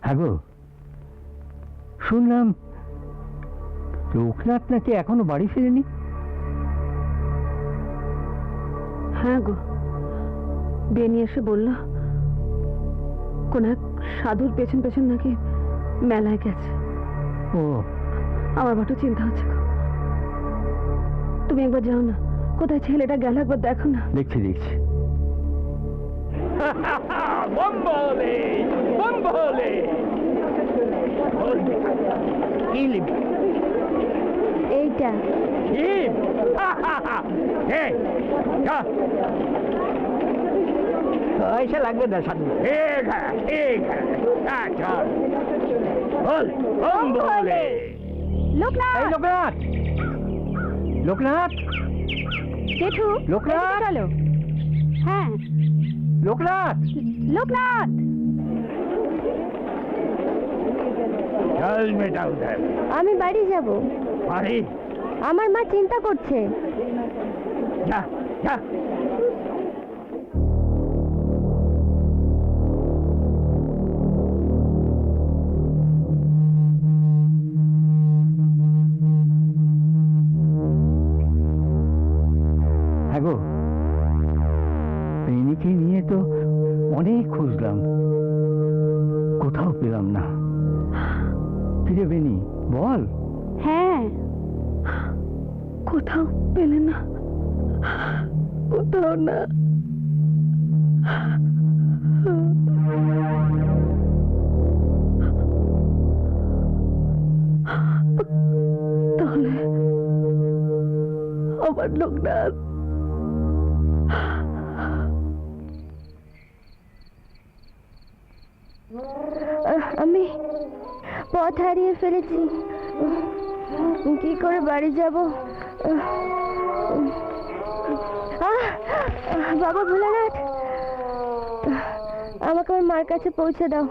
হ্যাঁ গো, শুনলাম লোকনাথ নাকি এখনো বাড়ি ফিরেনি। হ্যাঁ গো, বেনি এসে বলল কোন এক সাধুর পেছন পেছন নাকি মেলায় গেছে। ও, আমার বড় চিন্তা হচ্ছে গো। তুমি একবার যাও না, কোথায় ছেলেটা গেল একবার দেখো না। দেখছি দেখছি। বম্বলে বম্বলে কি লিখবি? এইটা পয়সা লাগবে না সাধু। ठीक है चल बोल बम्बले। লোকনাথ, এই লোকনাথ, লোকনাথ, জেঠু, লোকনাথ! চলো। হ্যাঁ, লোকনাথ, লোকনাথ। चल बेटा उधर। আমি বাড়ি যাব। अरे আমার মা চিন্তা করছে। जा जा। হ্যাঁ গো, বেনিকে নিয়ে তো অনেক খুঁজলাম, কোথাও পেলাম না। কিরে বেনি, বল। হ্যাঁ, কোথাও পেলে না, কোথাও না। তাহলে আমার লোকনাথ। আমি পথ হারিয়ে ফেলেছি, কি করে বাড়ি যাব? বাবা ভোলানাথ, আমাকে আমার মার কাছে পৌঁছে দাও,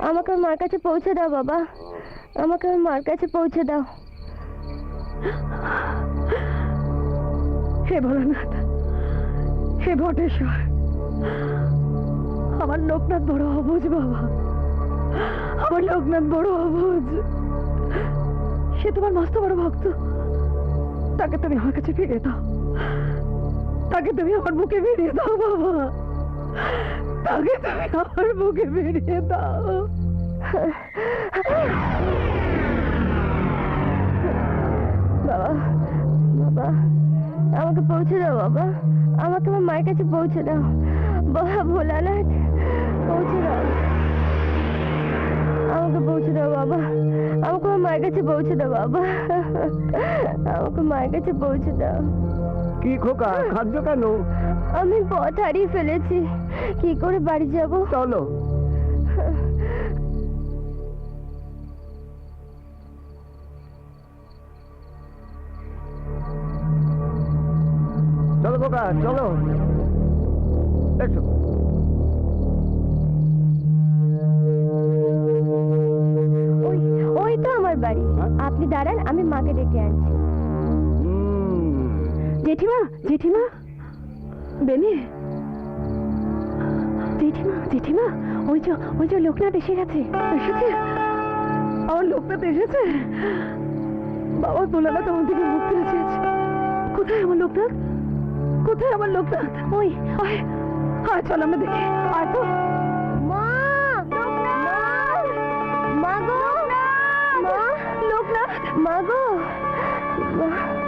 আমাকে আমার মার কাছে পৌঁছে দাও বাবা, আমাকে আমার মার কাছে পৌঁছে দাও। হে ভোলানাথ, হে বটেশ্বর, আমার লোকনাথ বড় অবুঝ বাবা, আমার লোকনাথ বড় অবুঝ। সে তোমার মস্ত বড় ভক্ত, তাকে তুমি আমার কাছে ফিরিয়ে দাও, তাকে তুমি আমার বুকে ফিরিয়ে দাও বাবা, তাকে তুমি আমার বুকে ফিরিয়ে দাও। বাবা, বাবা, আমাকে পৌঁছে দাও বাবা, আমাকে আমার মায়ের কাছে পৌঁছে দাও বাবা ভোলানাথ, পৌঁছে দাও, আমাকে পৌঁছে দাও বাবা, আমাকে আমার মায়ের কাছে পৌঁছে দাও বাবা, আমাকে মায়ের কাছে পৌঁছে দাও। কি খোকা, খাদ্য কেন? আমি পথ হারিয়ে ফেলেছি, কি করে বাড়ি যাব? চলো। চলো খোকা, চলো, এসো। ওই ওই তো আমার বাড়ি, আপনি দাঁড়ান, আমি মাকে ডেকে আনছি। জেঠিমা, জেঠিমা, বেনি, জেঠিমা, জেঠিমা, ওই যে লোকনাথ এসে গেছে। এসেছে? আমার লোকনাথ এসেছে? বাবা ভোলানাথ আমার দিকে মুখ তুলে চেয়েছে। কোথায় আমার লোকনাথ? কোথায় আমার লোকনাথ? ওই আয় চল আমরা দেখি। আয় তো। মা, মা গো, মা, লোকনাথ, মা গো,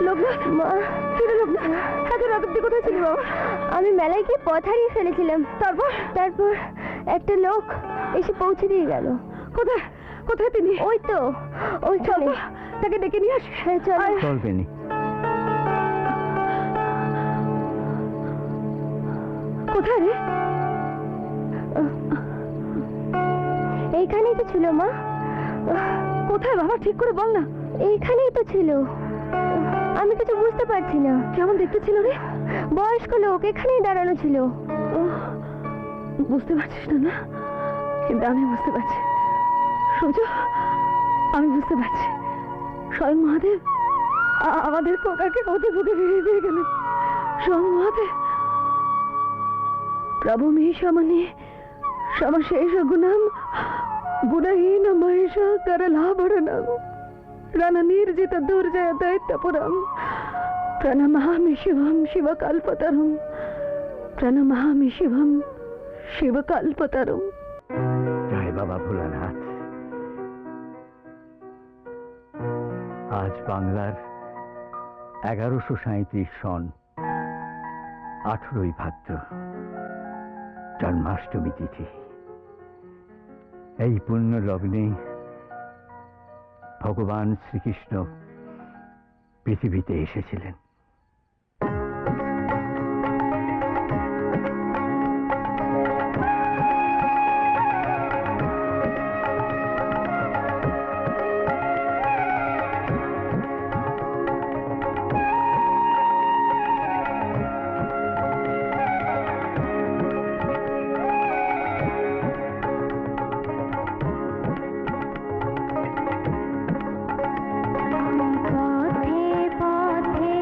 লোকনাথ, মা, কিরে লোকনাথ, এত রাত অব্দি কোথায় ছিলি বাবা? আমি মেলায় গিয়ে পথ হারিয়ে ফেলেছিলাম। তারপর একটা লোক এসে পৌঁছে দিয়ে গেল। কোথায়, কোথায় তিনি? ওই তো, ওই চল, তাকে ডেকে নিয়ে আস। হ্যাঁ চল। চল বেনি। কোথায় রে? এইখানেই তো ছিল মা। কোথায় বাবা, ঠিক করে বল না। এইখানেই তো ছিল, আমি কিছু বুঝতে পারছি না। কেমন দেখতে ছিল রে? বয়স্ক লোক, এখানেই দাঁড়ানো ছিল। বুঝতে পারছিস না না? কিন্তু আমি বুঝতে পারছি সোজা, আমি বুঝতে পারছি। স্বয়ং মহাদেব আমাদের খোকাকে ওদের বুকে ফিরিয়ে দিয়ে গেলেন। স্বয়ং মহাদেব, প্রভু মহিষামণি సమశేషగుణం గుణహీన మహిష కరలాభరణం రణనిర్జిత దుర్జయ దైత్యపురం ప్రణమామి శివం శివకల్పతరం प्रणमामि शिवम शिवकल्पतरुम। जय बाबा भोलानाथ। आज बांगलार 1137 सन 18 भाद्र जन्माष्टमी तिथि। এই পুণ্য লগ্নে ভগবান শ্রীকৃষ্ণ পৃথিবীতে এসেছিলেন। পথে পথে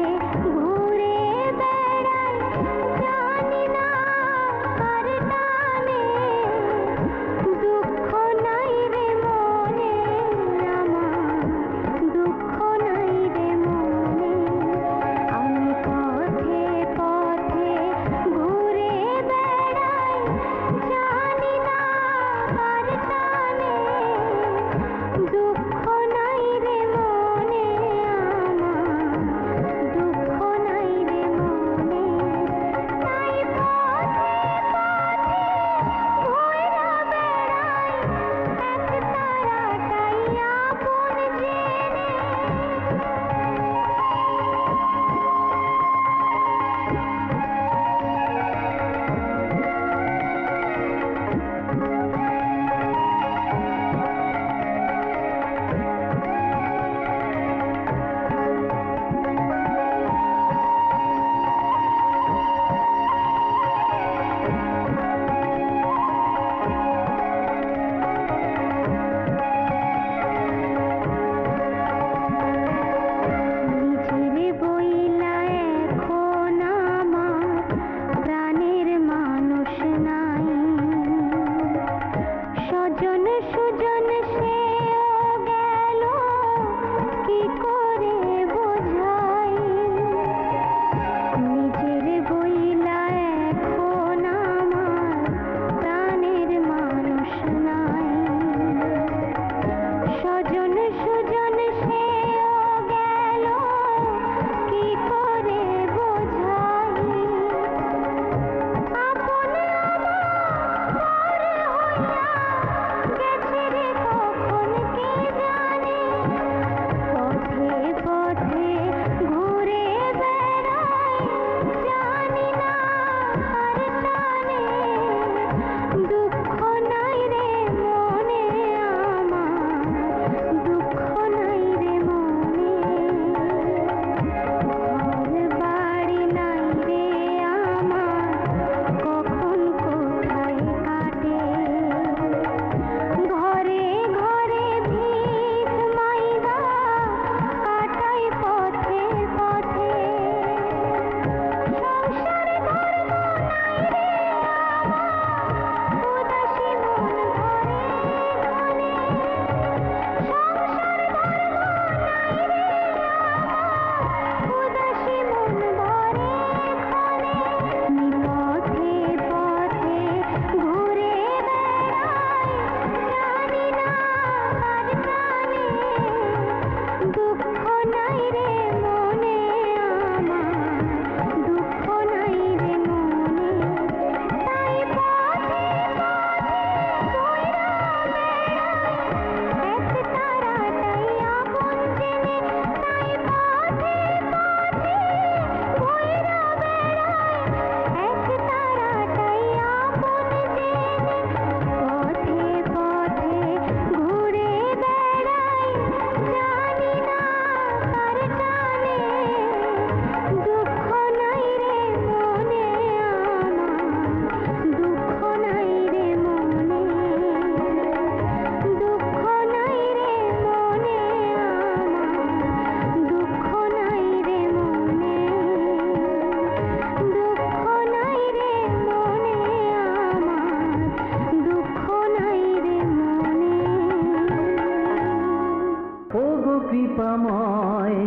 কৃপাময়,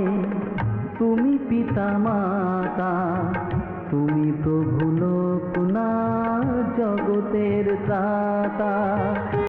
তুমি পিতা মাতা, তুমি প্রভু লোকনাথ জগতের ত্রাতা।